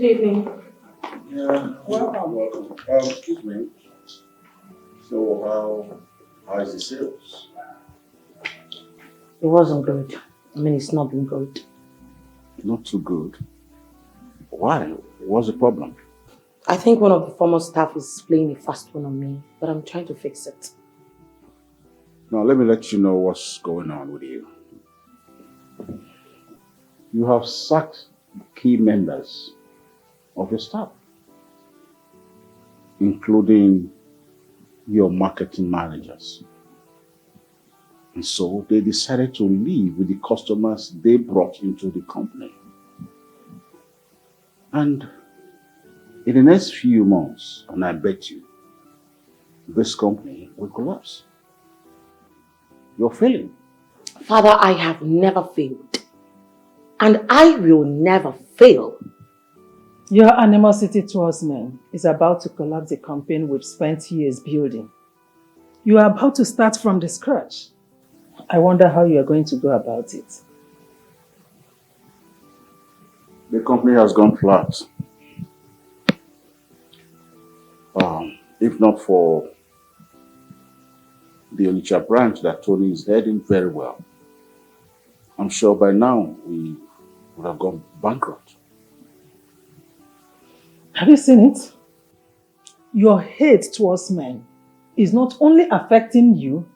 Evening. Yeah, welcome. Excuse me. So how is the sales? It wasn't good. I mean, it's not been good. Not too good. Why? What's the problem? I think one of the former staff is playing a fast one on me, but I'm trying to fix it. Now let me let you know what's going on with you. You have sacked key members of your staff, including your marketing managers. And so they decided to leave with the customers they brought into the company. And in the next few months, and I bet you, this company will collapse. You're failing. Father, I have never failed. And I will never fail. Your animosity towards men is about to collapse the company we've spent years building. You are about to start from the scratch. I wonder how you are going to go about it. The company has gone flat. If not for the Onitsha branch that Tony is heading very well, I'm sure by now we would have gone bankrupt. Have you seen it? Your hate towards men is not only affecting you,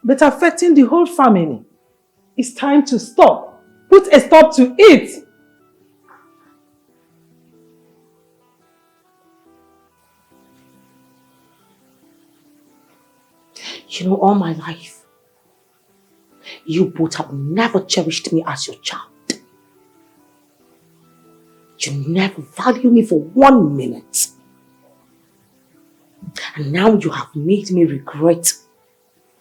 but affecting the whole family. It's time to stop. Put a stop to it. You know, all my life, you both have never cherished me as your child. You never value me for 1 minute. And now you have made me regret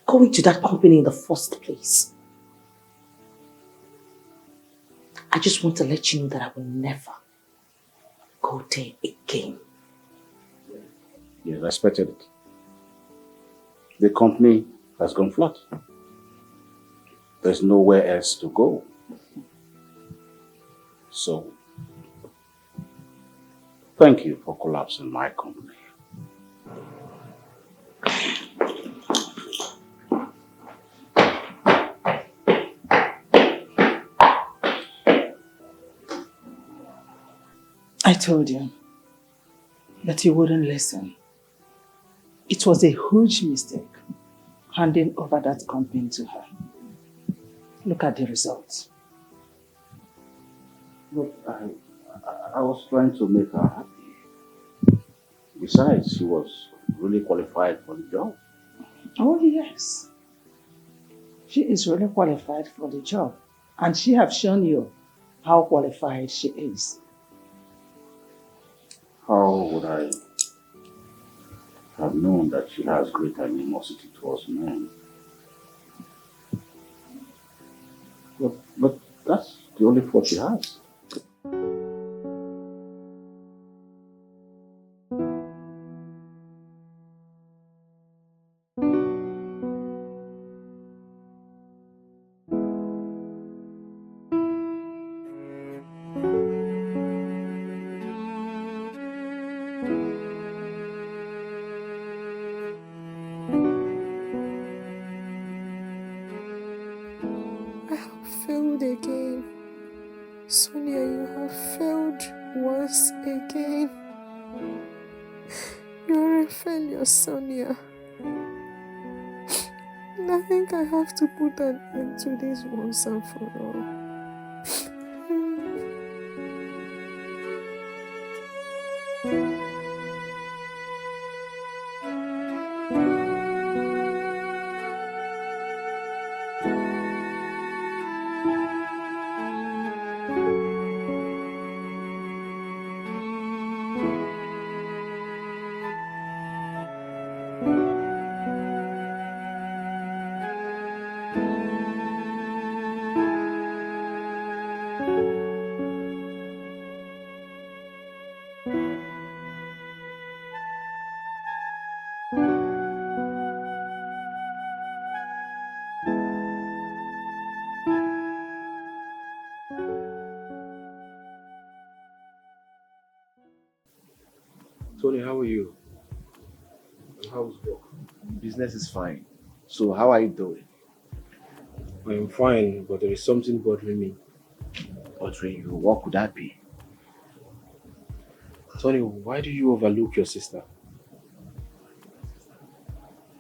going to that company in the first place. I just want to let you know that I will never go there again. Yes, I expected it. The company has gone flat. There's nowhere else to go. So, thank you for collapsing my company. I told you that you wouldn't listen. It was a huge mistake handing over that company to her. Look at the results. Look, I was trying to make her happy. Besides, she was really qualified for the job. Oh yes. She is really qualified for the job. And she has shown you how qualified she is. How would I have known that she has great animosity towards men? But that's the only fault she has. Sonia, I think I have to put an end to this once and for all. Tony, how are you? How's work? Business is fine. So how are you doing? I'm fine, but there is something bothering me. Bothering you, what could that be? Tony, why do you overlook your sister?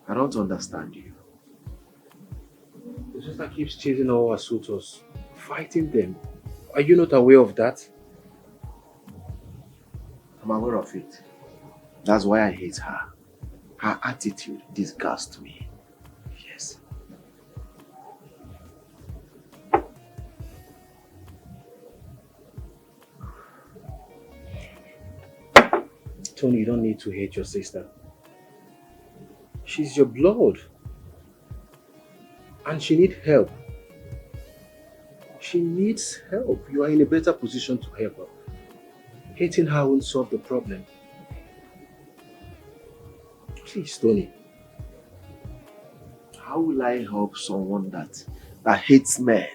I don't understand you. Your sister keeps chasing all her suitors, fighting them. Are you not aware of that? I'm aware of it. That's why I hate her. Her attitude disgusts me. Yes. Tony, you don't need to hate your sister. She's your blood. And she needs help. She needs help. You are in a better position to help her. Hating her won't solve the problem. Please, Tony. How will I help someone that hates men?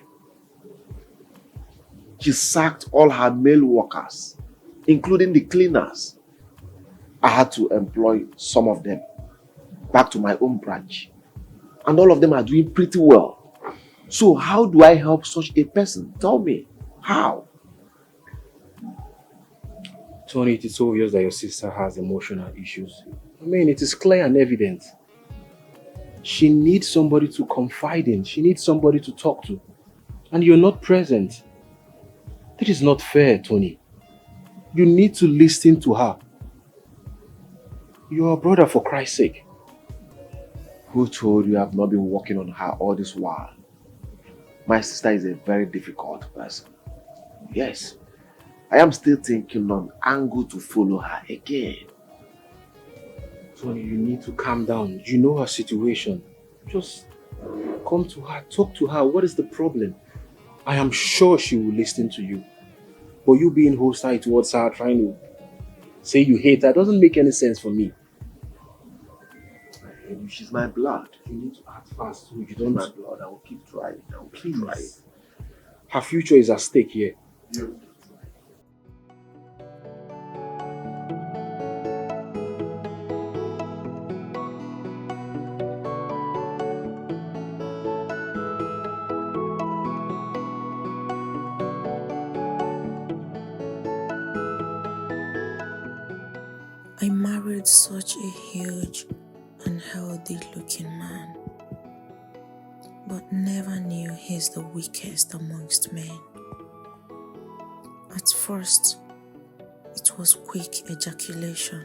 She sacked all her male workers, including the cleaners. I had to employ some of them back to my own branch. And all of them are doing pretty well. So how do I help such a person? Tell me, how? Tony, it is obvious that your sister has emotional issues. I mean, it is clear and evident. She needs somebody to confide in. She needs somebody to talk to. And you're not present. That is not fair, Tony. You need to listen to her. You're a brother, for Christ's sake. Who told you I've not been working on her all this while? My sister is a very difficult person. Yes, I am still thinking on angle to follow her again. Tony, you need to calm down. You know her situation. Just come to her, talk to her. What is the problem? I am sure she will listen to you. But you being hostile towards her, trying to say you hate her, doesn't make any sense for me. She's my blood. You need to act fast so you She's don't. my blood. I will keep trying. I will keep trying. Her future is at stake here. Yeah. I married such a huge, unhealthy looking man, but never knew he's the weakest amongst men. At first, it was quick ejaculation,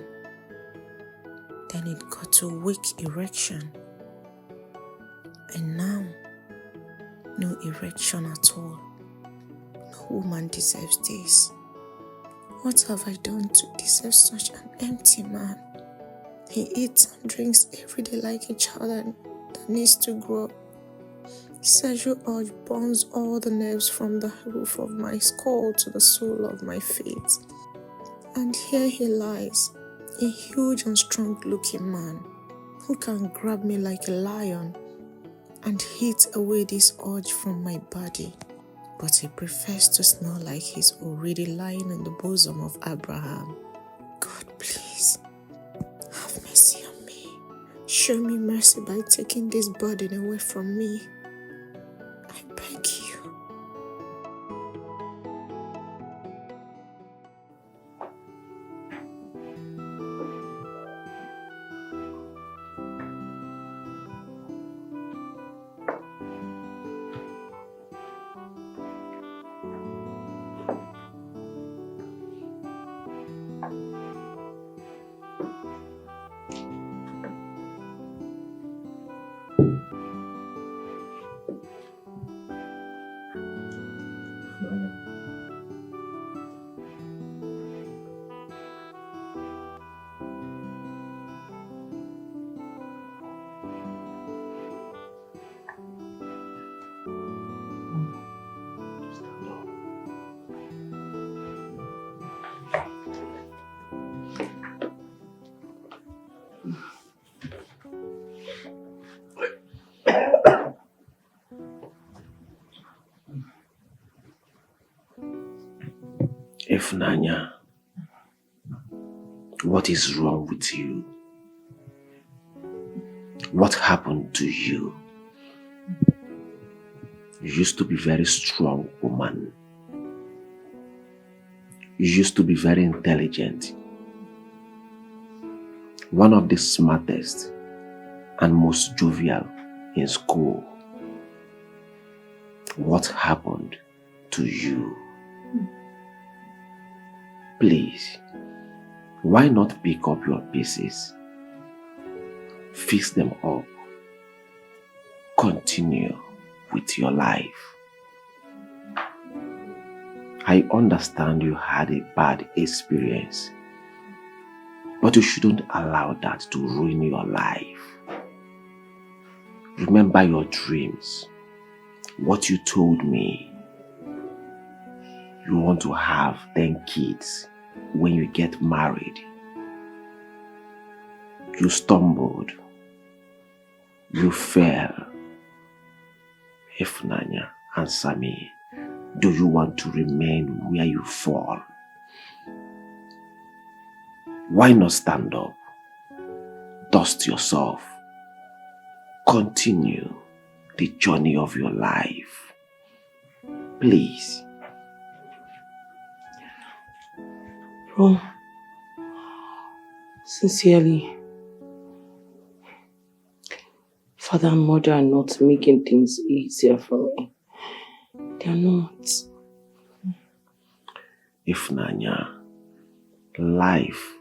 then it got to weak erection, and now, no erection at all. No woman deserves this. What have I done to deserve such an empty man? He eats and drinks every day like a child that needs to grow. Sexual urge burns all the nerves from the roof of my skull to the sole of my feet. And here he lies, a huge and strong-looking man who can grab me like a lion and hit away this urge from my body. But he prefers to smell like he's already lying in the bosom of Abraham. God, please, have mercy on me. Show me mercy by taking this burden away from me. I beg you. Ifunanya, What is wrong with you? What happened to you? You used to be a very strong woman. You used to be very intelligent. One of the smartest and most jovial in school. What happened to you? Please, why not pick up your pieces, fix them up, continue with your life? I understand you had a bad experience, but you shouldn't allow that to ruin your life. Remember your dreams, what you told me. You want to have 10 kids when you get married. You stumbled. You fell. Ifunanya, answer me. Do you want to remain where you fall? Why not stand up? Dust yourself. Continue the journey of your life. Please. Bro, sincerely, father and mother are not making things easier for me. They are not. Ifunanya, life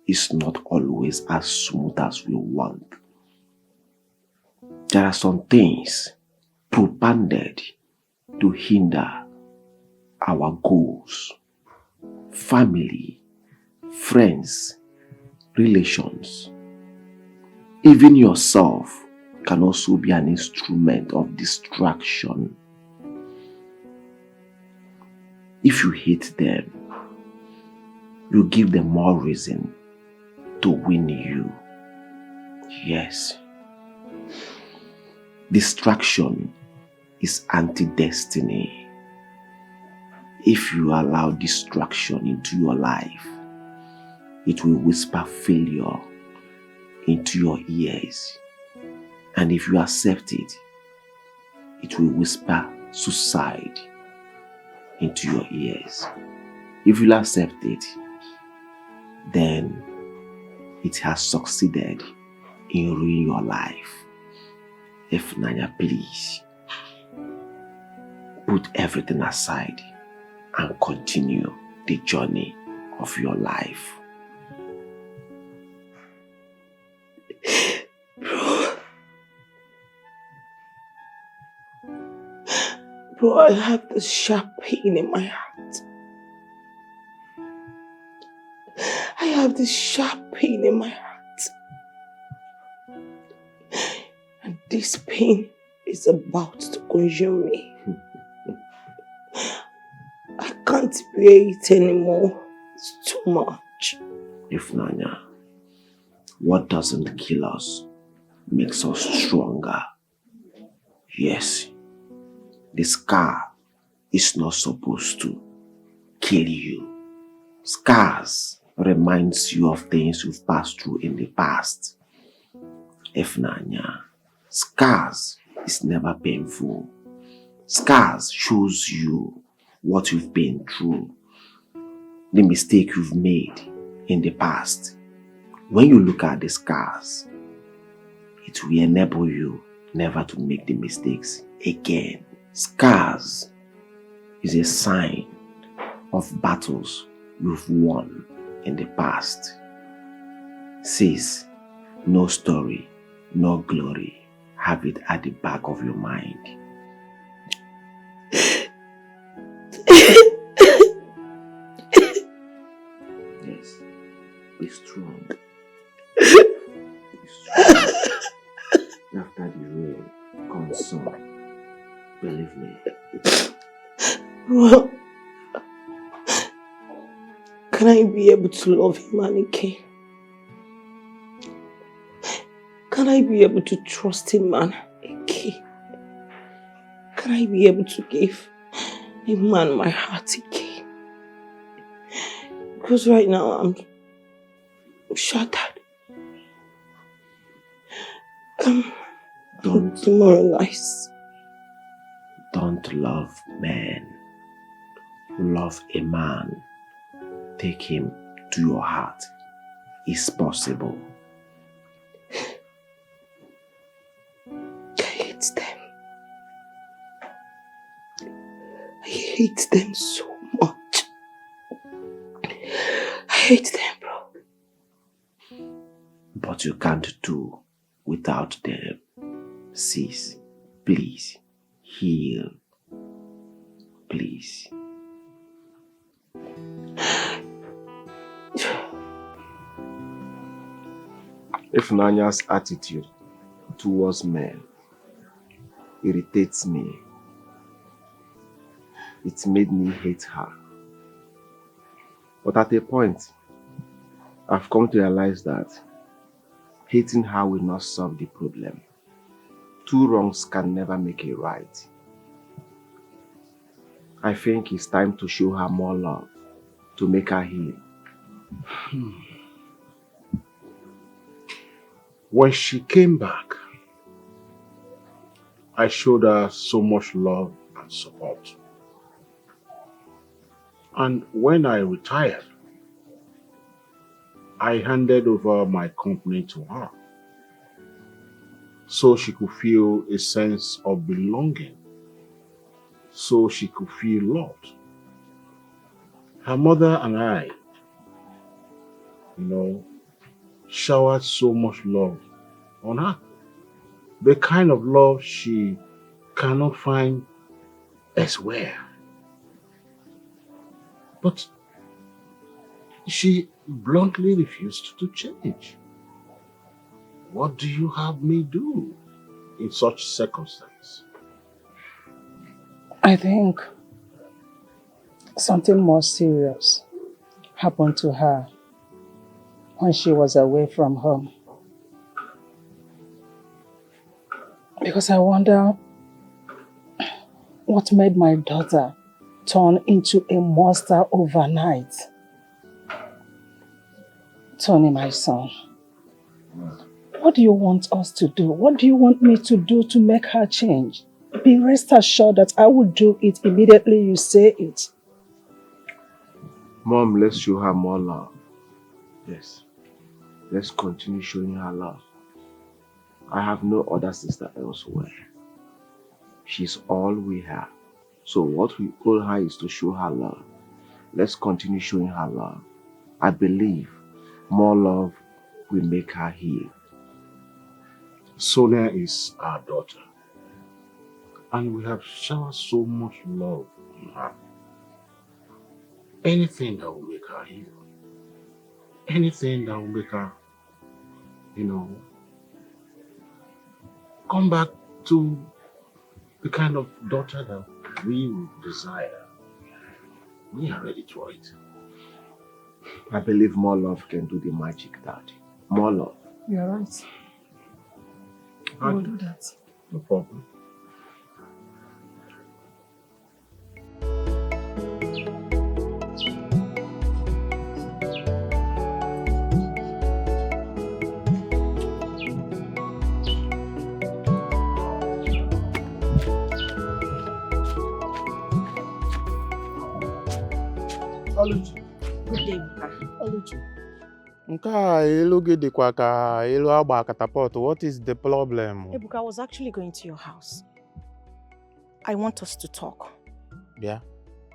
is not always as smooth as we want. There are some things propanded to hinder our goals. Family, friends, relations, even yourself can also be an instrument of distraction. If you hate them, you give them more reason to win you. Yes. Distraction is anti-destiny. If you allow distraction into your life, it will whisper failure into your ears. And if you accept it, it will whisper suicide into your ears. If you accept it, then it has succeeded in ruining your life. Ifunanya, please, put everything aside and continue the journey of your life. Bro, I have this sharp pain in my heart. I have this sharp pain in my heart. And this pain is about to consume me. I can't bear it anymore. It's too much. Ifunanya, what doesn't kill us makes us stronger. Yes, the scar is not supposed to kill you. Scars reminds you of things you've passed through in the past. Ifunanya, scars is never painful. Scars shows you what you've been through, the mistake you've made in the past. When you look at the scars, it will enable you never to make the mistakes again. Scars is a sign of battles you've won in the past. Says, no story, no glory. Have it at the back of your mind. Yes, be strong. Be strong. After the rain comes sun. Believe me. Well, can I be able to love him again? Can I be able to trust him again? Can I be able to give a man my heart again? Because right now shattered. Demoralized. Don't love men. Love a man. Take him to your heart. It's possible. I hate them. I hate them so much. I hate them, bro. But you can't do without them. Sis, please, heal. Please. Ifunanya's attitude towards men irritates me. It made me hate her. But at a point, I've come to realize that hating her will not solve the problem. Two wrongs can never make a right. I think it's time to show her more love, to make her heal. When she came back, I showed her so much love and support. And when I retired, I handed over my company to her so she could feel a sense of belonging, so she could feel loved. Her mother and I, showered so much love on her. The kind of love she cannot find elsewhere. But she bluntly refused to change. What do you have me do in such circumstance? I think something more serious happened to her when she was away from home. Because I wonder what made my daughter turn into a monster overnight. Tony, my son, what do you want us to do? What do you want me to do to make her change? Be rest assured that I will do it immediately you say it. Mom, let's show her more love. Yes. Let's continue showing her love. I have no other sister elsewhere. She's all we have. So what we owe her is to show her love. Let's continue showing her love. I believe more love will make her heal. Sonia is our daughter. And we have showered so much love on her. Anything that will make her heal. Anything that will make her, come back to the kind of daughter that we desire. We are ready for it. I believe more love can do the magic, Daddy. More love. You're right. I will do that. No problem. Good day, Oluchi. Nke a elu gị dịkwa ka elu agba catapult. What is the problem? Ebuka, I was actually going to your house. I want us to talk. Yeah.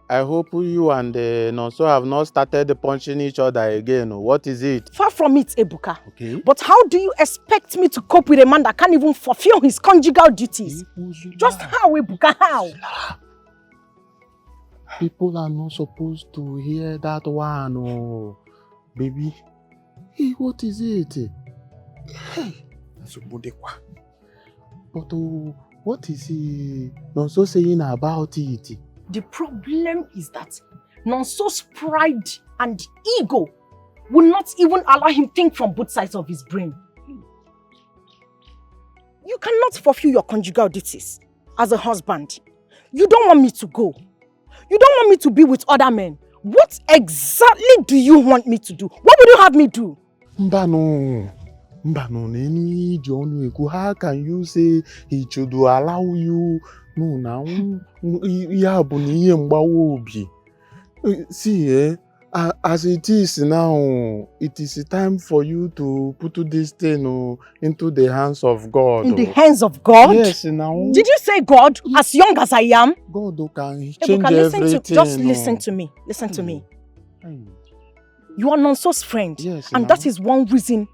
I hope you and Nonso have not started punching each other again. What is it? Far from it, Ebuka. Okay. But how do you expect me to cope with a man that can't even fulfill his conjugal duties? Just how, Ebuka, how? People are not supposed to hear that one. Oh, baby. Hey, what is it? Hey. But what is he Nonso saying about it? The problem is that Nonso's pride and ego will not even allow him to think from both sides of his brain. You cannot fulfill your conjugal duties as a husband. You don't want me to go. You don't want me to be with other men. What exactly do you want me to do? What would you have me do? Mbano, how can you say he should allow you? No, now, see, as it is now, it is time for you to put this thing into the hands of God. In the hands of God? Yes, now. Did you say God? As young as I am? God can Ebuka, change everything. just listen to me. Listen to me. You are Nonso's friend. Yes, and that is one reason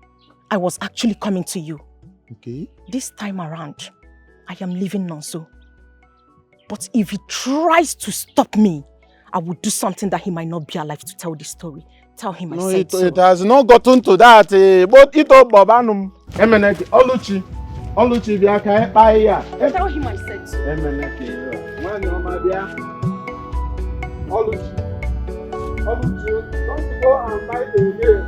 I was actually coming to you. Okay. This time around, I am leaving Nonso. But if he tries to stop me, I will do something that he might not be alive to tell the story. Tell him I said so. It has not gotten to that. But it all Babanum. Emeneke, Oluchi, Biaka, Baya. Tell him I said so. Emeneke, when you my dear. Oluchi, don't go and buy the game.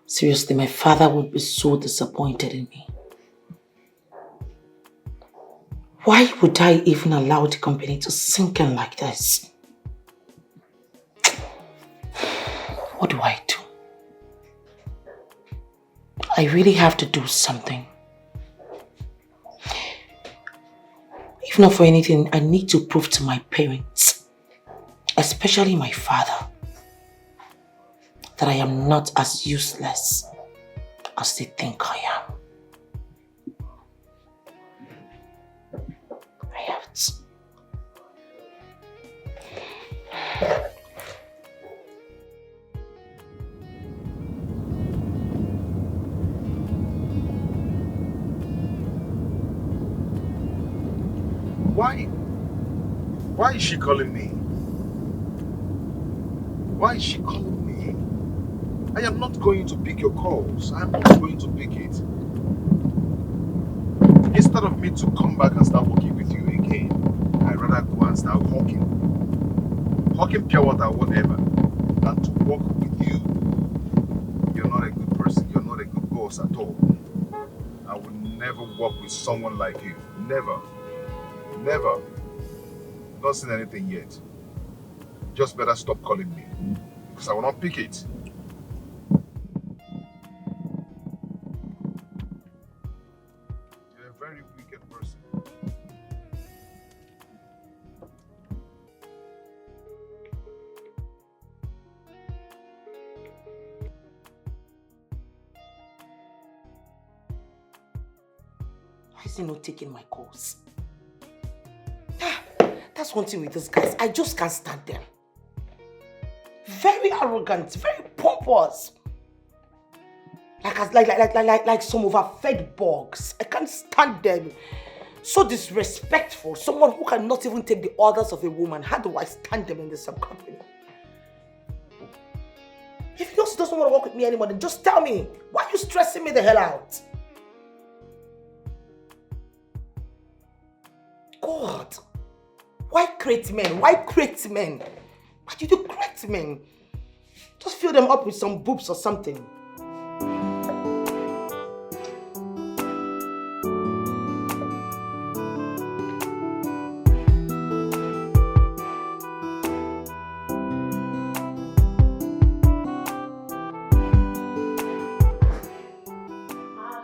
Seriously, my father would be so disappointed in me. Why would I even allow the company to sink in like this? What do I do? I really have to do something. If not for anything, I need to prove to my parents, especially my father, that I am not as useless as they think I am. I have to. Why is she calling me? Why is she calling me? I am not going to pick your calls. I'm not going to pick it. Instead of me to come back and start working with you again, I'd rather go and start hawking pure water, whatever, than to work with you. You're not a good person. You're not a good boss at all. I will never work with someone like you. Never. Never. Not seen anything yet. Just better stop calling me, because I will not pick it. You're a very wicked person. Why is he not taking my calls? That's one thing with these guys. I just can't stand them. Very arrogant, very pompous. Like some overfed bugs. I can't stand them. So disrespectful. Someone who cannot even take the orders of a woman. How do I stand them in the same company? If he doesn't want to work with me anymore, then just tell me. Why are you stressing me the hell out? God. Why create men? Why create men? Why did you create men? Just fill them up with some boobs or something.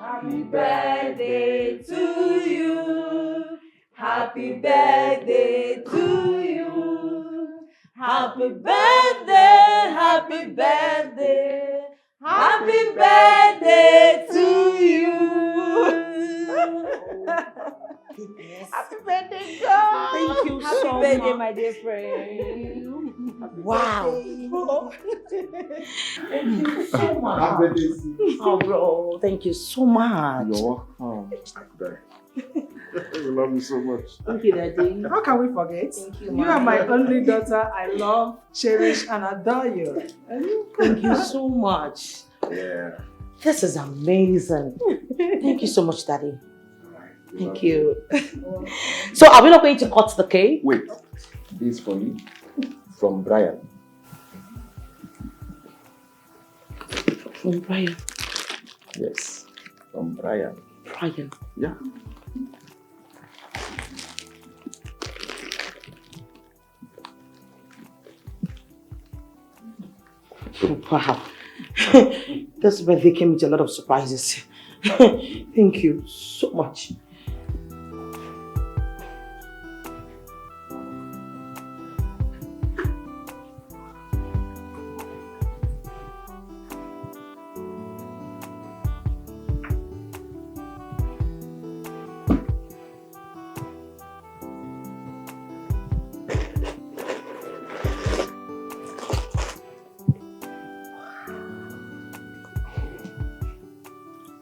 Happy birthday to you. Happy birthday to you. Happy birthday, happy birthday. Happy birthday to you. Happy birthday, God. Thank you Happy so birthday, much. my dear friend. Wow. Thank you so much. Oh, bro. Thank you so much. You're welcome. We love you so much. Thank you, Daddy. How can we forget? Thank you, You are my only daughter. I love, cherish, and adore you. Thank you so much. Yeah. This is amazing. Thank you so much, Daddy. Thank you. So, are we not going to cut the cake? Wait. This for you. From Brian. From Brian. Yes, from Brian. Brian. Yeah. Oh, wow. This birthday came with a lot of surprises. Thank you so much.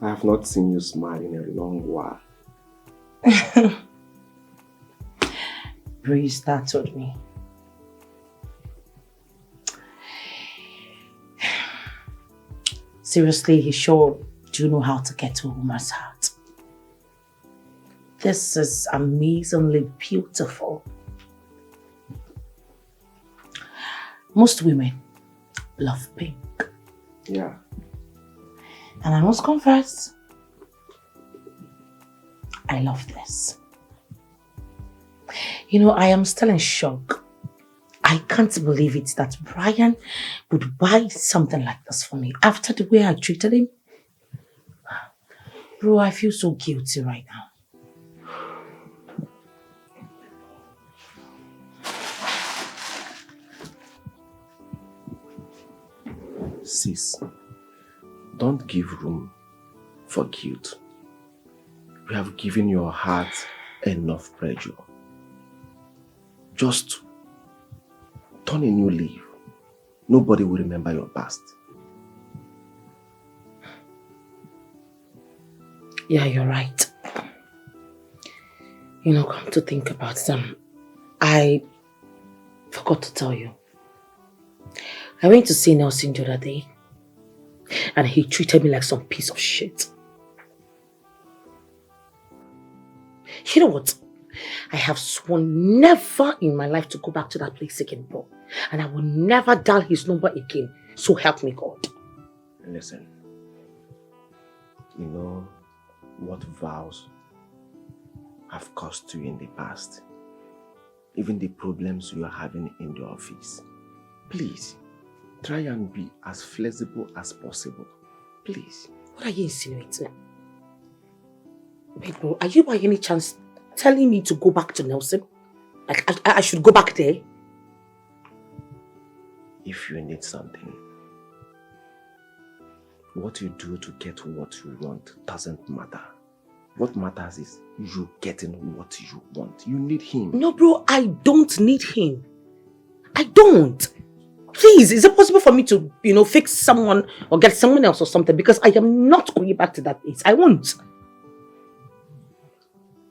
I have not seen you smile in a long while. Bree startled me. Seriously, he sure do know how to get to a woman's heart. This is amazingly beautiful. Most women love pink. Yeah. And I must confess, I love this. You know, I am still in shock. I can't believe it that Brian would buy something like this for me after the way I treated him. Bro, I feel so guilty right now. Sis, don't give room for guilt. You have given your heart enough pressure. Just turn a new leaf. Nobody will remember your past. Yeah, you're right. You know, come to think about them, I forgot to tell you. I went to see Nelson the other day and he treated me like some piece of shit. You know what? I have sworn never in my life to go back to that place again, bro. And I will never dial his number again. So help me God. Listen, you know what vows have cost you in the past? Even the problems you are having in the office. Please, try and be as flexible as possible. Please. What are you insinuating? Wait, bro, are you by any chance telling me to go back to Nelson? Like, I should go back there? If you need something, what you do to get what you want doesn't matter. What matters is you getting what you want. You need him. No, bro, I don't need him. I don't. Please, is it possible for me to, fix someone or get someone else or something? Because I am not going back to that place. I won't.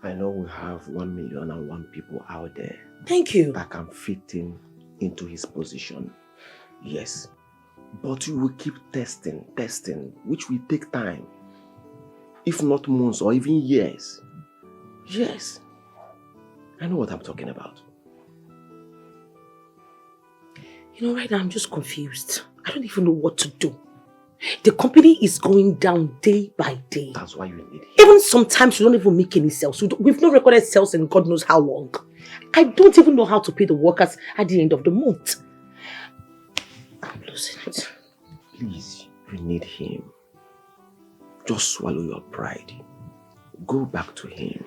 I know we have 1,000,001 people out there. Thank you. That can fit into his position. Yes. But you will keep testing, which will take time. If not months or even years. Yes. I know what I'm talking about. You know, right now I'm just confused. I don't even know what to do. The company is going down day by day. That's why you need him. Even sometimes we don't even make any sales. We've not recorded sales in God knows how long. I don't even know how to pay the workers at the end of the month. I'm losing it. Please, you need him. Just swallow your pride. Go back to him.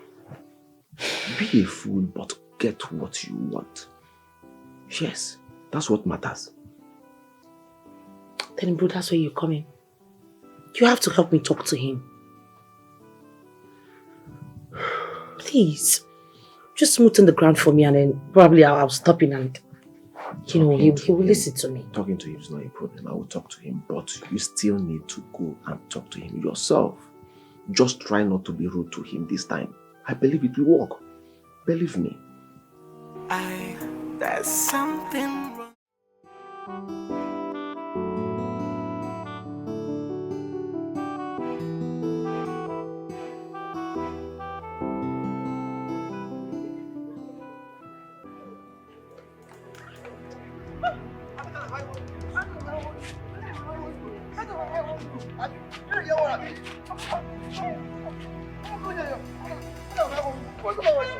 Be a fool, but get what you want. Yes, that's what matters. Then, bro, that's where you're coming. You have to help me talk to him. Please. Just smoothen the ground for me and then probably I'll stop in and, he will listen to me. Talking to him is not a problem. I will talk to him, but you still need to go and talk to him yourself. Just try not to be rude to him this time. I believe it will work. Believe me. There's something wrong. What's wrong with you?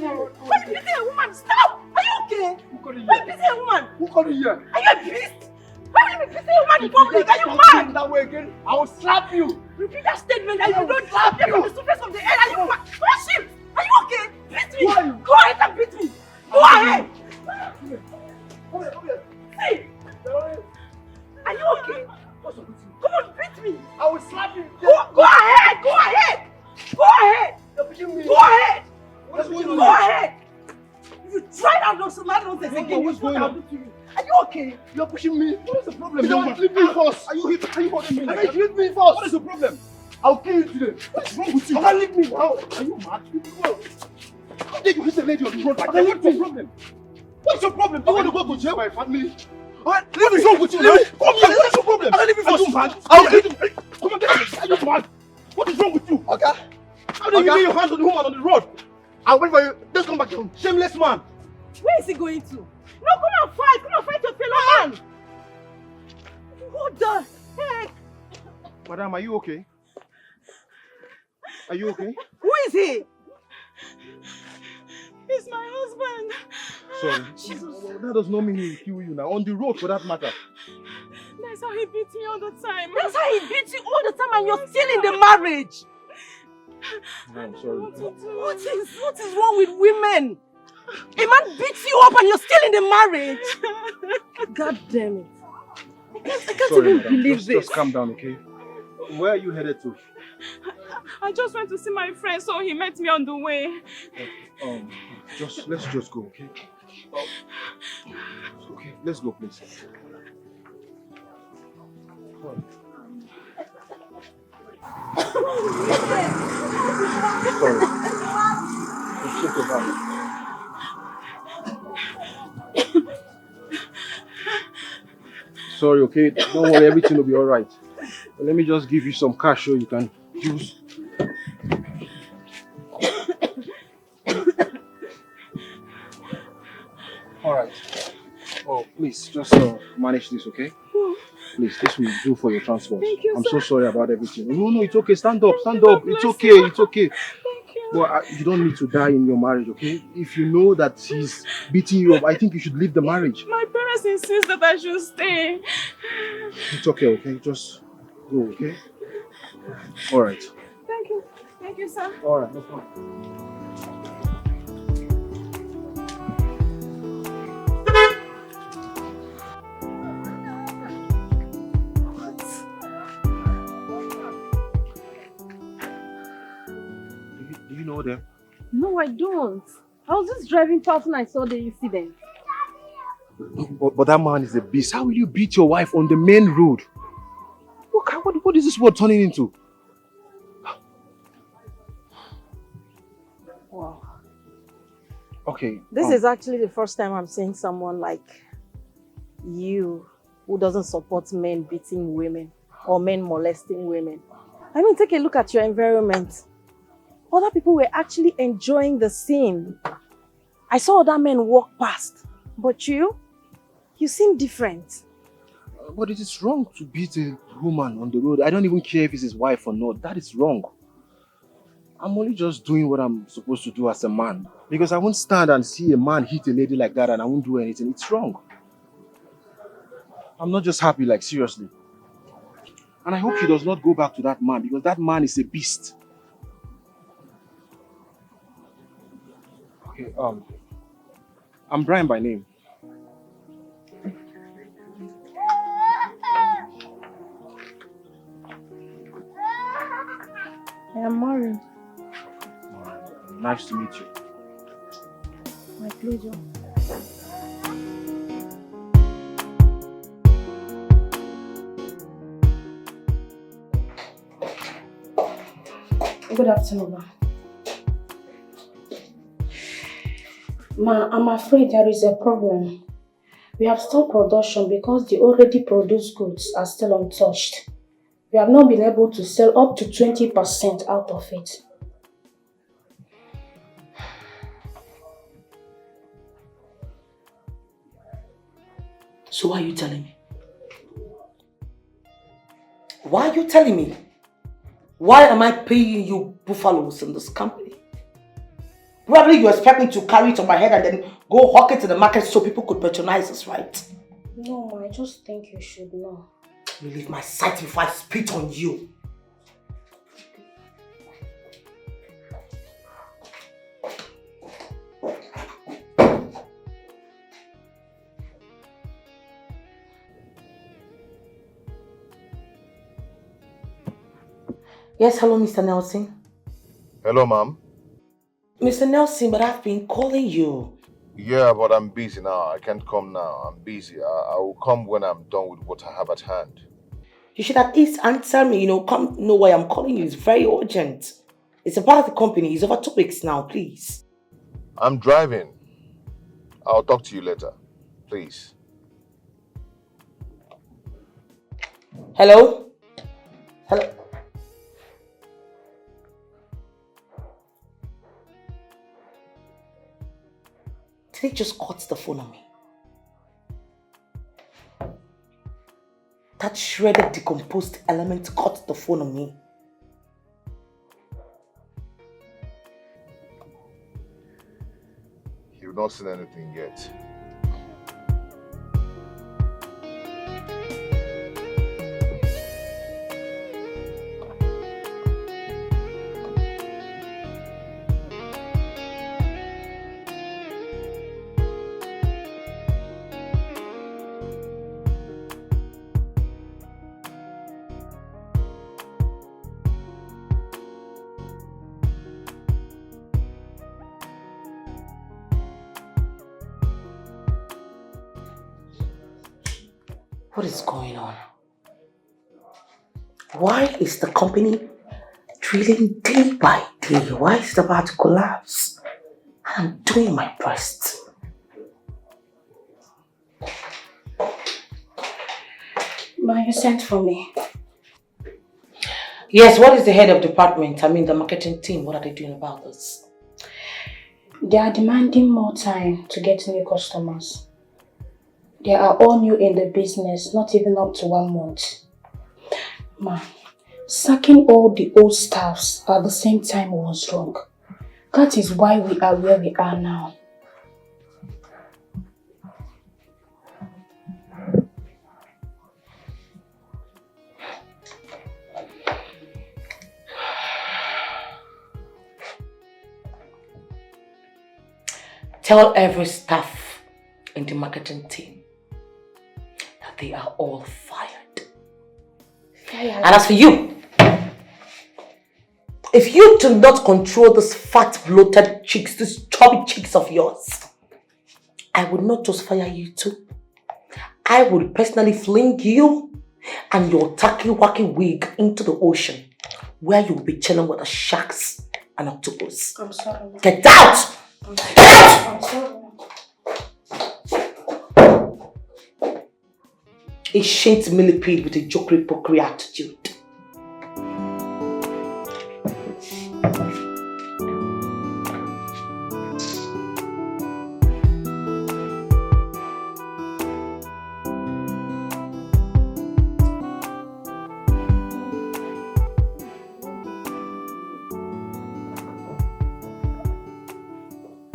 Why are you beating a woman? Stop! Are you okay? Why are you beating a woman? Who called you here? Are you a beast? Why are you beating a woman in public? Are you mad? That way again, I will slap you. Repeat that statement and you don't slap me from the surface of the air. Are you mad? Oh shit! Are you okay? Beat me! Why? Go ahead and beat me! Go ahead! Come here. See! Are you okay? Come on, beat me! I will slap you. Go ahead! Go ahead! Go ahead! You're pushing me. Go ahead! What's going on? Go ahead! If you try that nonsense again, What's going on? to you. Are you okay? You're pushing me. What is the problem? You don't leave me first. Are you holding me? Leave me first. What is the problem? I'll kill you today. What's wrong with you? You can't leave me now. Are you mad? How dare you hit a lady on the road like that? What's your problem? What's your problem? Do you want to go to jail by family? What is wrong with you? Come here. What's your problem? I'll leave you first. Are you mad? I'll leave you. Come on, get out. Are you mad? What is wrong with you? Okay. How dare you lay your hands on the woman on the road? I'll wait for you. Just come back home. Shameless man. Where is he going to? No, come and fight. Come and fight your fellow man. What the heck? Madam, are you okay? Are you okay? Who is he? He's my husband. Sorry. That does not mean he will kill you now. On the road, for that matter. That's how he beats me all the time. That's how he beats you all the time and you're still in the marriage. No, I'm sorry. What is wrong with women? A man beats you up and you're still in the marriage. God damn it. I can't Sorry, even madam. believe this. Just calm down, okay? Where are you headed to? I just went to see my friend, so he met me on the way. Let's just go, okay? Okay, let's go, please. Sorry. It's just about. Sorry, okay? Don't worry, everything will be alright. Let me just give you some cash so you can use. Alright. Oh, please, just manage this, okay? Please, this will do for your transport. Thank you, I'm sir. so sorry about everything. No, it's okay. Stand up, stand up. It's okay, it's okay. Thank you. But you don't need to die in your marriage, okay? If you know that he's beating you up, I think you should leave the marriage. My parents insist that I should stay. It's okay, okay? Just go, okay? Alright. Thank you. Thank you, sir. Alright, no problem. Do you know them? No, I don't. I was just driving past and I saw the incident. But that man is a beast. How will you beat your wife on the main road? What is this world turning into? Wow. Okay. This is actually the first time I'm seeing someone like you who doesn't support men beating women or men molesting women. I mean, take a look at your environment. Other people were actually enjoying the scene. I saw other men walk past, but you seem different. But it is wrong to beat a woman on the road. I don't even care if it's his wife or not. That is wrong. I'm only just doing what I'm supposed to do as a man. Because I won't stand and see a man hit a lady like that and I won't do anything. It's wrong. I'm not just happy, like seriously. And I hope he does not go back to that man because that man is a beast. Okay, I'm Brian by name. I am Mari. Nice to meet you. My pleasure. Good afternoon, ma. Ma, I'm afraid there is a problem. We have stopped production because the already produced goods are still untouched. We have not been able to sell up to 20% out of it. So why are you telling me? Why are you telling me? Why am I paying you buffaloes in this company? Probably you expect me to carry it on my head and then go hawk it in the market so people could patronize us, right? No, I just think you should know. You leave my sight before I spit on you. Yes, hello, Mr. Nelson. Hello, ma'am. Mr. Nelson, but I've been calling you. Yeah, but I'm busy now. I can't come now. I'm busy. I will come when I'm done with what I have at hand. You should at least answer me, come know why I'm calling you. It's very urgent. It's about the company. It's over 2 weeks now, please. I'm driving. I'll talk to you later. Please. Hello? Hello? Did he just cut the phone on me? That shredded, decomposed element cut the phone on me. You've not seen anything yet. What is going on? Why is the company drilling day by day? Why is it about to collapse? I'm doing my best. Ma, you sent for me. Yes, what is the head of department? The marketing team. What are they doing about this? They are demanding more time to get new customers. They are all new in the business, not even up to 1 month. Ma, sacking all the old staffs at the same time was wrong. That is why we are where we are now. Tell every staff in the marketing team that they are all fired. And as for you, if you do not control this fat, bloated cheeks, these chubby cheeks of yours, I would not just fire you too. I would personally fling you and your tacky-wacky wig into the ocean, where you'll be chilling with the sharks and octopus. I'm sorry. Get out! Get out! I'm sorry. A shaped millipede with a jokery-pokery attitude.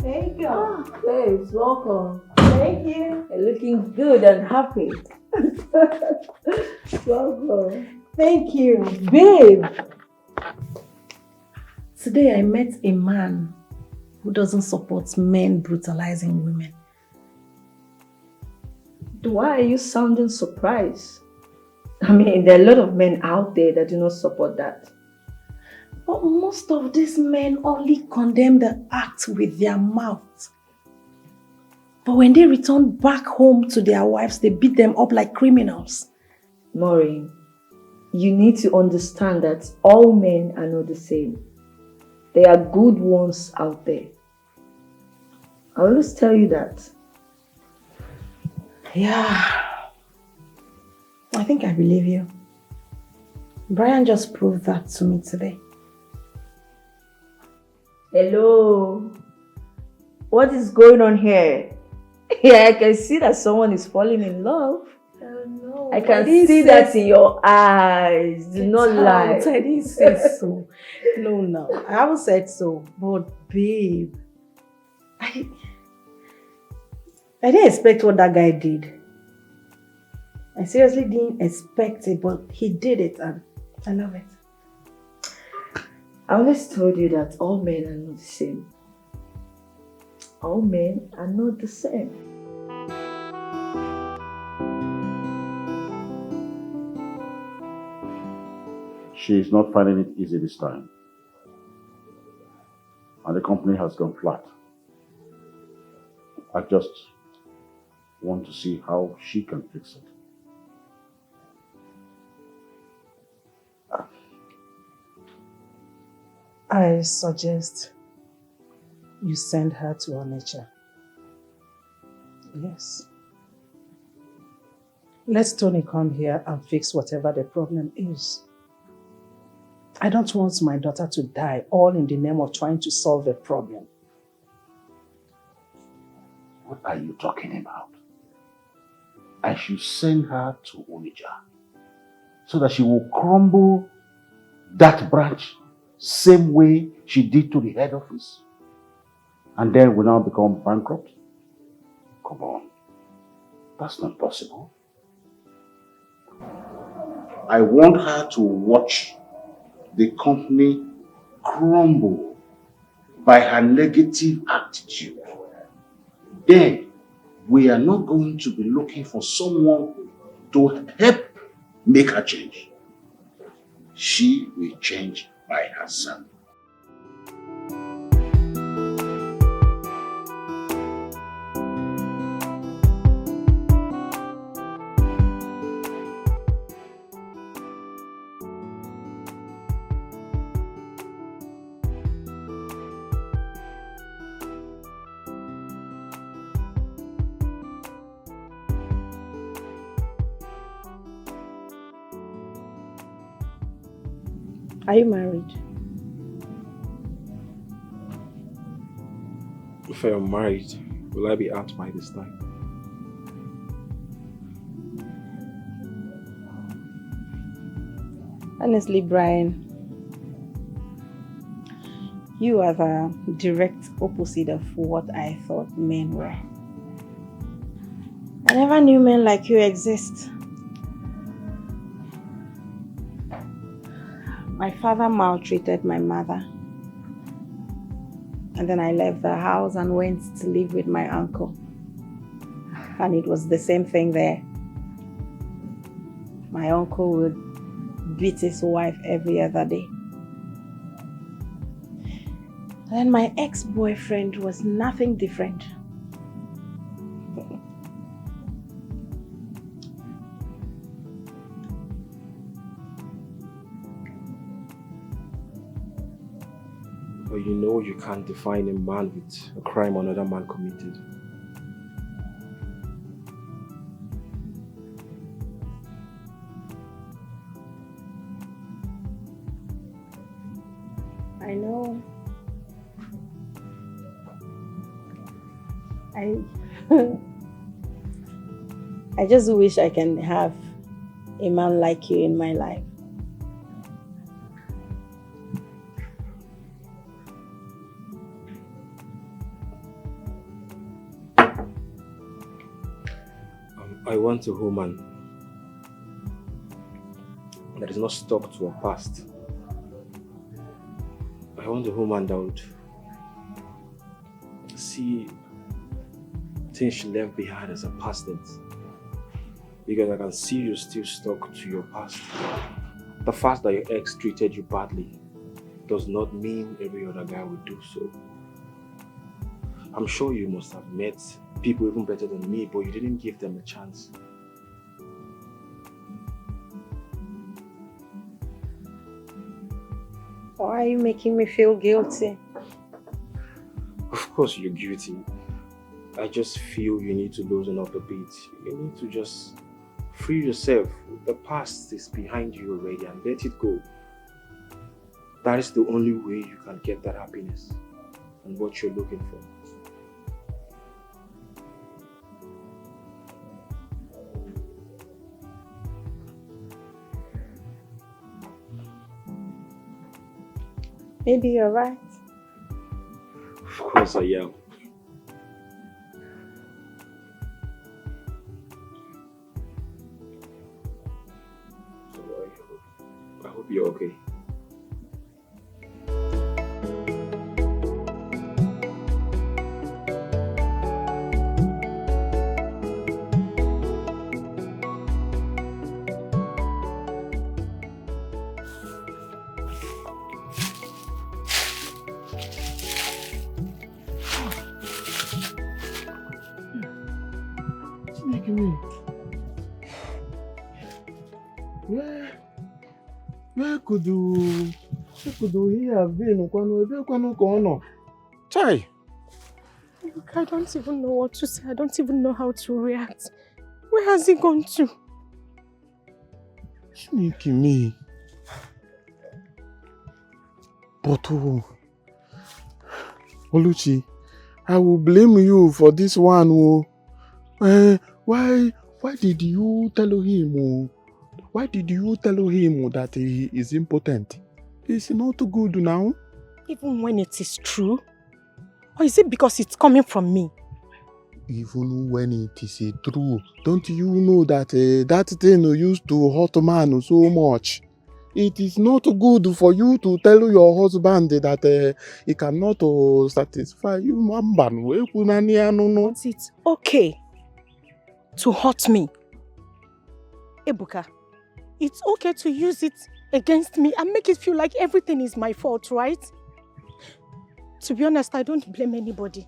Thank you. Babes, welcome. Thank you. You're looking good and happy. Welcome. Thank you, babe. Today I met a man who doesn't support men brutalizing women. Why are you sounding surprised? There are a lot of men out there that do not support that. But most of these men only condemn the act with their mouths. But when they return back home to their wives, they beat them up like criminals. Maureen, you need to understand that all men are not the same. There are good ones out there. I always tell you that. Yeah. I think I believe you. Brian just proved that to me today. Hello. What is going on here? Yeah, I can see that someone is falling in love. Oh, no. I can see that in your eyes. Do not lie. I didn't say so. No. I haven't said so. But babe, I didn't expect what that guy did. I seriously didn't expect it, but he did it and I love it. I always told you that all men are not the same. All men are not the same. She is not finding it easy this time. And the company has gone flat. I just want to see how she can fix it. I suggest you send her to Onitsha. Yes. Let Tony come here and fix whatever the problem is. I don't want my daughter to die all in the name of trying to solve a problem. What are you talking about? I should send her to Onitsha so that she will crumble that branch same way she did to the head office and then will now become bankrupt? Come on. That's not possible. I want her to watch the company crumble by her negative attitude. Then we are not going to be looking for someone to help make her change. She will change by herself. Are you married? If I am married, will I be out by this time? Honestly, Brian, you are the direct opposite of what I thought men were. I never knew men like you exist. My father maltreated my mother. And then I left the house and went to live with my uncle. And it was the same thing there. My uncle would beat his wife every other day. And then my ex-boyfriend was nothing different. But you know you can't define a man with a crime another man committed. I know. I just wish I can have a man like you in my life. I want a woman that is not stuck to her past. I want a woman that would see things she left behind as a past tense. Because I can see you still stuck to your past. The fact that your ex treated you badly does not mean every other guy would do so. I'm sure you must have met people even better than me, but you didn't give them a chance. Why are you making me feel guilty? Of course you're guilty. I just feel you need to loosen up a bit. You need to just free yourself. The past is behind you already and let it go. That is the only way you can get that happiness and what you're looking for. Maybe you're right. Of course I am. So I hope you're okay. Where could he have been? Chai! I don't even know what to say. I don't even know how to react. Where has he gone to? Sneaky me. But Oluchi, I will blame you for this one. Why did you tell him? Why did you tell him that he is impotent? It's not good now. Even when it is true? Or is it because it's coming from me? Even when it is true, don't you know that that thing used to hurt man so much? It is not good for you to tell your husband that he cannot satisfy you. But it's okay to hurt me. Ebuka, it's okay to use it against me and make it feel like everything is my fault, right? To be honest, I don't blame anybody.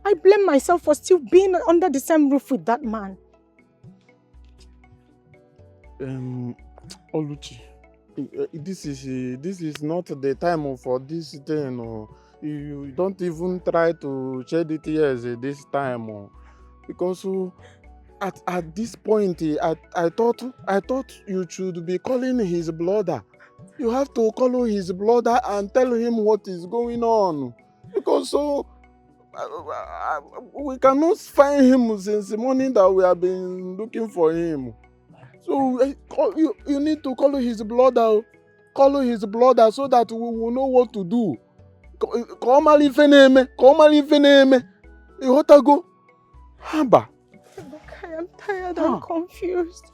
I blame myself for still being under the same roof with that man. Oluchi, this is not the time for this thing. You don't even try to shed the tears this time. Because at this point, I thought you should be calling his brother. You have to call his brother and tell him what is going on. Because we cannot find him since the morning that we have been looking for him. So you need to call his brother. Call his brother so that we will know what to do. Come on, you to go. Haba. I am tired and confused.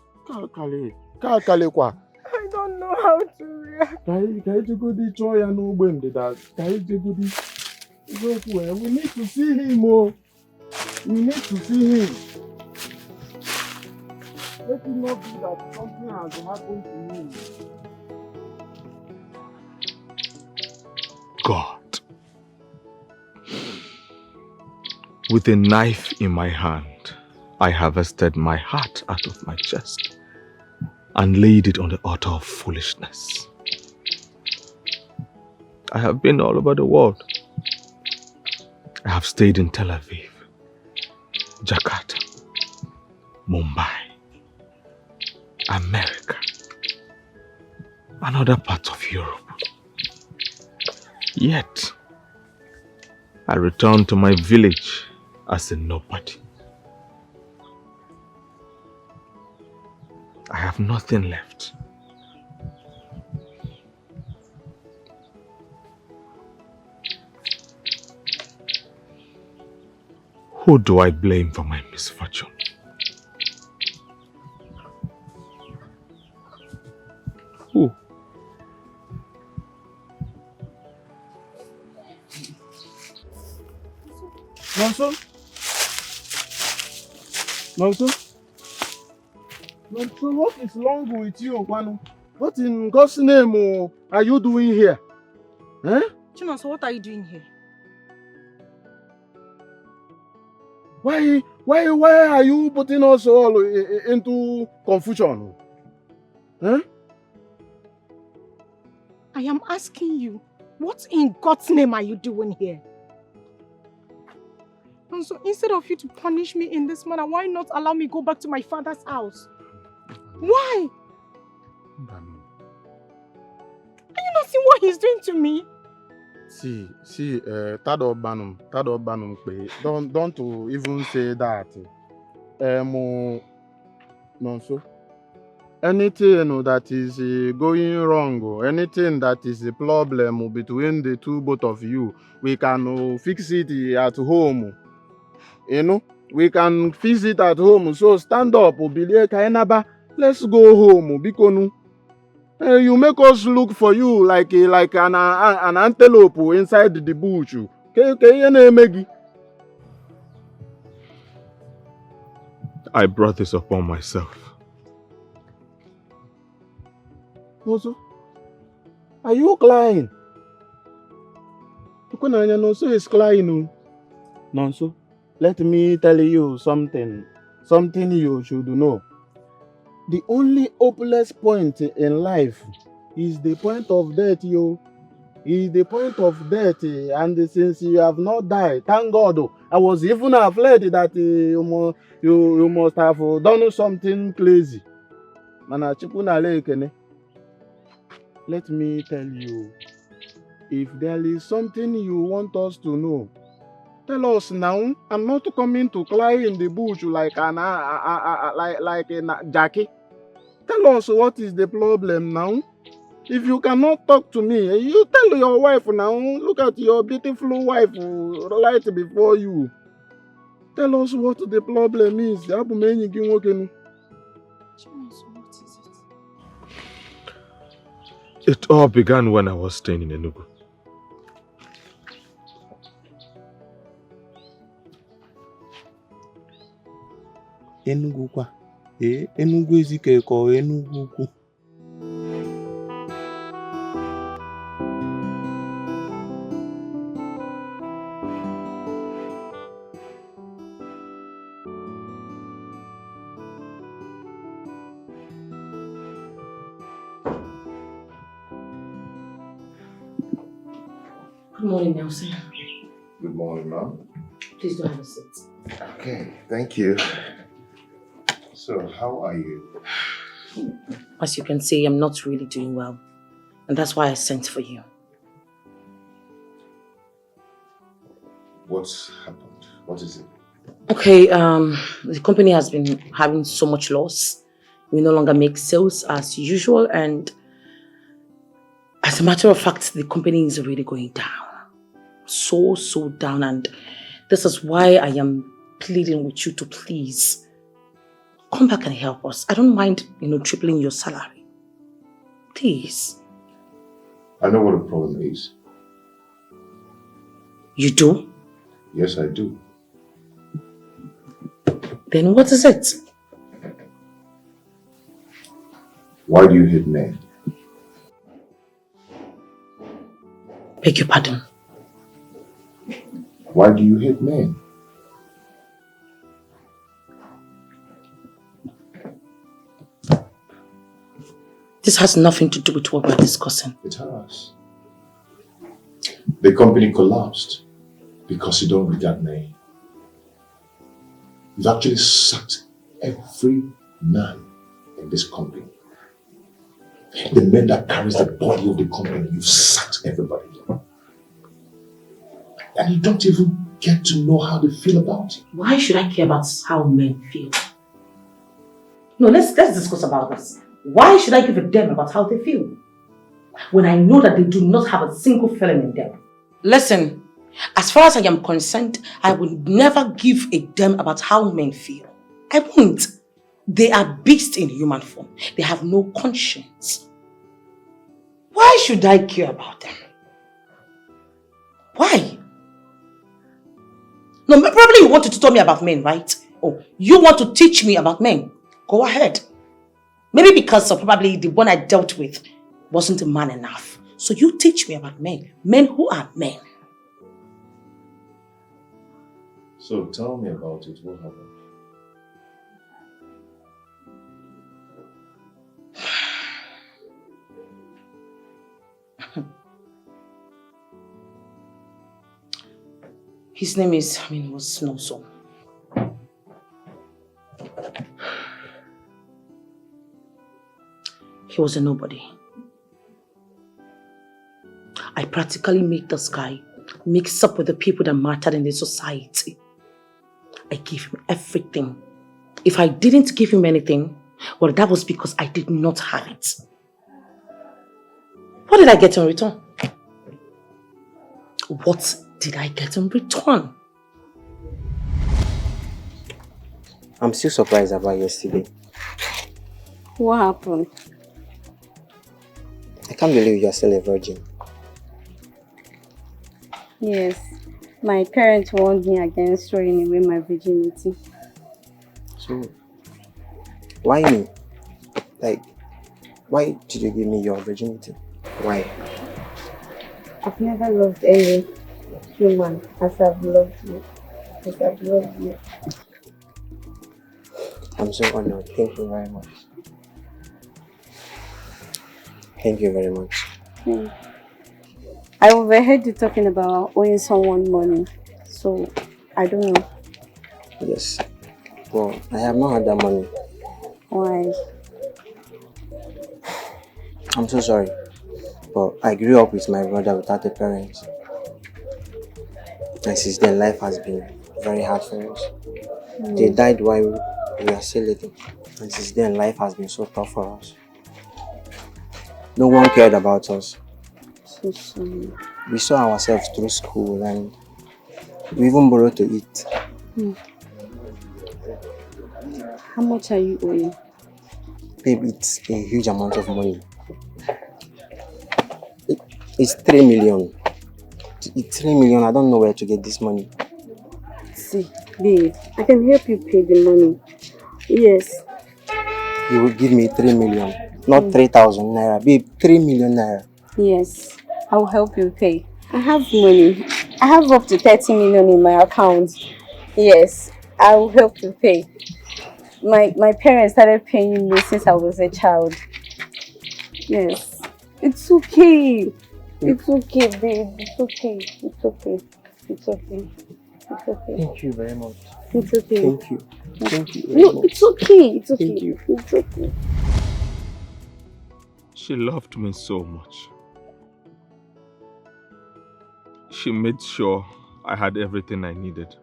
I don't know how to react. We need to see him. We need to see him. Let it not be that something has happened to him. God, with a knife in my hand, I harvested my heart out of my chest and laid it on the altar of foolishness. I have been all over the world. I have stayed in Tel Aviv, Jakarta, Mumbai, America, and other parts of Europe. Yet, I returned to my village as a nobody. I have nothing left. Who do I blame for my misfortune? Who? Nonso? Nonso, what is wrong with you, Kwanu? What in God's name are you doing here? Eh? Chinonso, what are you doing here? Why are you putting us all into confusion? Huh? I am asking you, what in God's name are you doing here? And so instead of you to punish me in this manner, why not allow me go back to my father's house? Why? Are you not seeing what he's doing to me? See, Tado Banum, don't even say that. No, so anything that is going wrong, or anything that is a problem between the both of you, we can fix it at home. You know, we can fix it at home. So stand up, let's go home. Bikonu. You make us look for you like an antelope inside the bush. I brought this upon myself. Also, are you crying? Nonso is crying. Nonso, let me tell you something you should know. The only hopeless point in life is the point of death, yo. Is the point of death, and since you have not died, thank God. I was even afraid that you must have done something crazy. Let me tell you, if there is something you want us to know, tell us now. I'm not coming to cry in the bush like a Jackie. Tell us what is the problem now. If you cannot talk to me, you tell your wife now. Look at your beautiful wife right before you. Tell us what the problem is. It all began when I was staying in Enugu. Enugu kwa? Enugu ezike ko Enugu ku. Good morning, Nelson. Good morning, ma'am. Please do have a seat. Okay, thank you. So, how are you? As you can see, I'm not really doing well. And that's why I sent for you. What's happened? What is it? Okay, the company has been having so much loss. We no longer make sales as usual, and as a matter of fact, the company is really going down. So down, and this is why I am pleading with you to please come back and help us. I don't mind, tripling your salary. Please. I know what the problem is. You do? Yes, I do. Then what is it? Why do you hate men? Beg your pardon? Why do you hate men? This has nothing to do with what we're discussing. It has. The company collapsed because you don't regard men. You've actually sacked every man in this company. The men that carries the body of the company, you've sacked everybody. And you don't even get to know how they feel about it. Why should I care about how men feel? No, let's discuss about this. Why should I give a damn about how they feel? When I know that they do not have a single feeling in them. Listen, as far as I am concerned, I will never give a damn about how men feel. I won't. They are beasts in human form. They have no conscience. Why should I care about them? Why? No, probably you want to tell me about men, right? Oh, you want to teach me about men? Go ahead. Maybe because probably the one I dealt with wasn't a man enough. So you teach me about men. Men who are men. So tell me about it. What happened? His name was Noso. He was a nobody. I practically made this guy mix up with the people that mattered in the society. I gave him everything. If I didn't give him anything, well, that was because I did not have it. What did I get in return? What did I get in return? I'm still surprised about yesterday. What happened? I can't believe you're still a virgin. Yes, my parents warned me against throwing away my virginity. So, why me? Like, why did you give me your virginity? Why? I've never loved any human as I've loved you. As I've loved you. I'm so honored. Thank you very much. Thank you very much. I overheard you talking about owing someone money, so I don't know. Yes. Well, I have not had that money. Why? I'm so sorry. But I grew up with my brother without a parent. And since then, life has been very hard for us. They died while we were still little. And since then, life has been so tough for us. No one cared about us. So sorry. We saw ourselves through school and we even borrowed to eat. How much are you owing? Babe, it's a huge amount of money. It's 3 million. It's 3 million. I don't know where to get this money. See, babe, I can help you pay the money. Yes. You will give me 3 million, not 3,000 naira. Babe, 3 million naira. Yes, I will help you pay. I have money. I have up to 30 million in my account. Yes, I will help you pay. My parents started paying me since I was a child. Yes. It's okay. It's okay, babe. It's okay. It's okay. It's okay. It's okay. Thank you very much. It's okay. Thank you. Thank you. No, it's okay. It's okay. Thank you. It's okay. She loved me so much. She made sure I had everything I needed.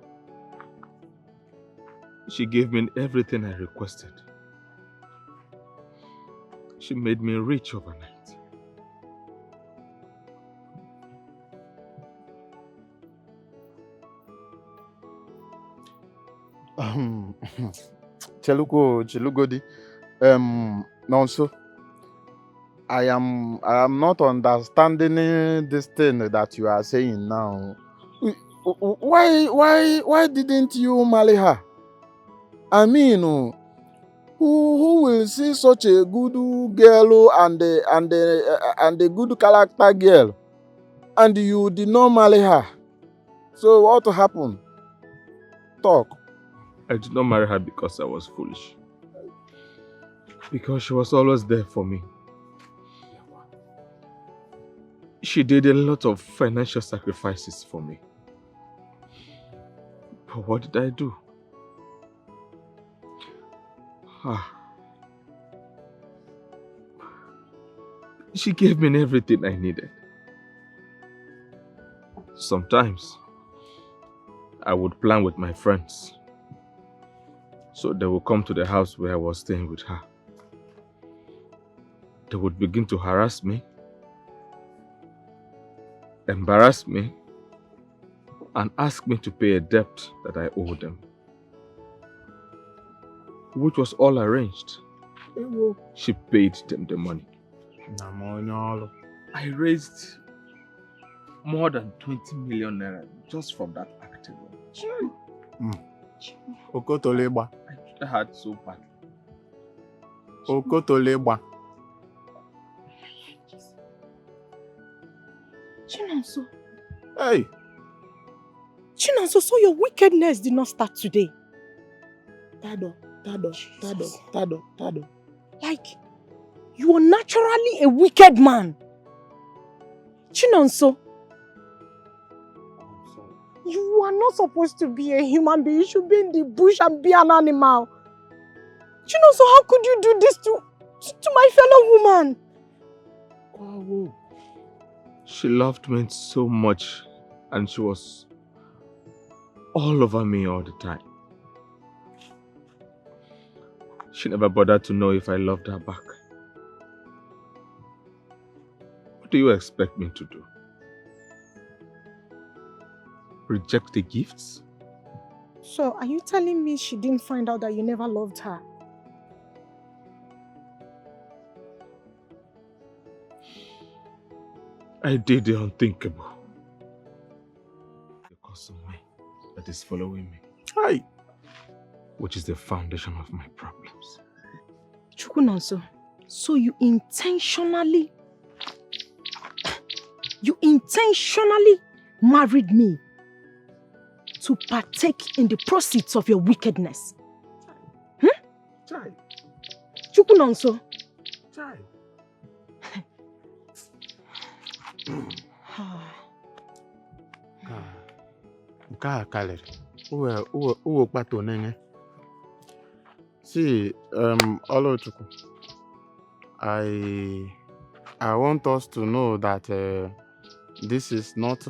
She gave me everything I requested. She made me rich overnight. Chelugodi, Nonso, I am not understanding this thing that you are saying now. Why didn't you marry her? I mean, who will see such a good girl and a good character girl, and you did not marry her? So what happened? Talk. I did not marry her because I was foolish. Because she was always there for me. She did a lot of financial sacrifices for me. But what did I do? She gave me everything I needed. Sometimes, I would plan with my friends. So they would come to the house where I was staying with her. They would begin to harass me, embarrass me, and ask me to pay a debt that I owed them. Which was all arranged. She paid them the money. I raised more than 20 million naira just from that act alone. Okotoleba. I had so bad. Okotoleba. Chinonso. Hey. Chinonso, so your wickedness did not start today. Tado. Like, you are naturally a wicked man. Chinonso. You are not supposed to be a human being. You should be in the bush and be an animal. So how could you do this to my fellow woman? Oh, she loved me so much and she was all over me all the time. She never bothered to know if I loved her back. What do you expect me to do? Reject the gifts? So, are you telling me she didn't find out that you never loved her? I did the unthinkable. Because of me that is following me. Hi. Which is the foundation of my problems. Chukunonso, so you intentionally married me to partake in the proceeds of your wickedness. Chai. Chukunonso. Chai. Nke a karịrị. Uwe kpato nene. See, Olochukwu, I want us to know that this is not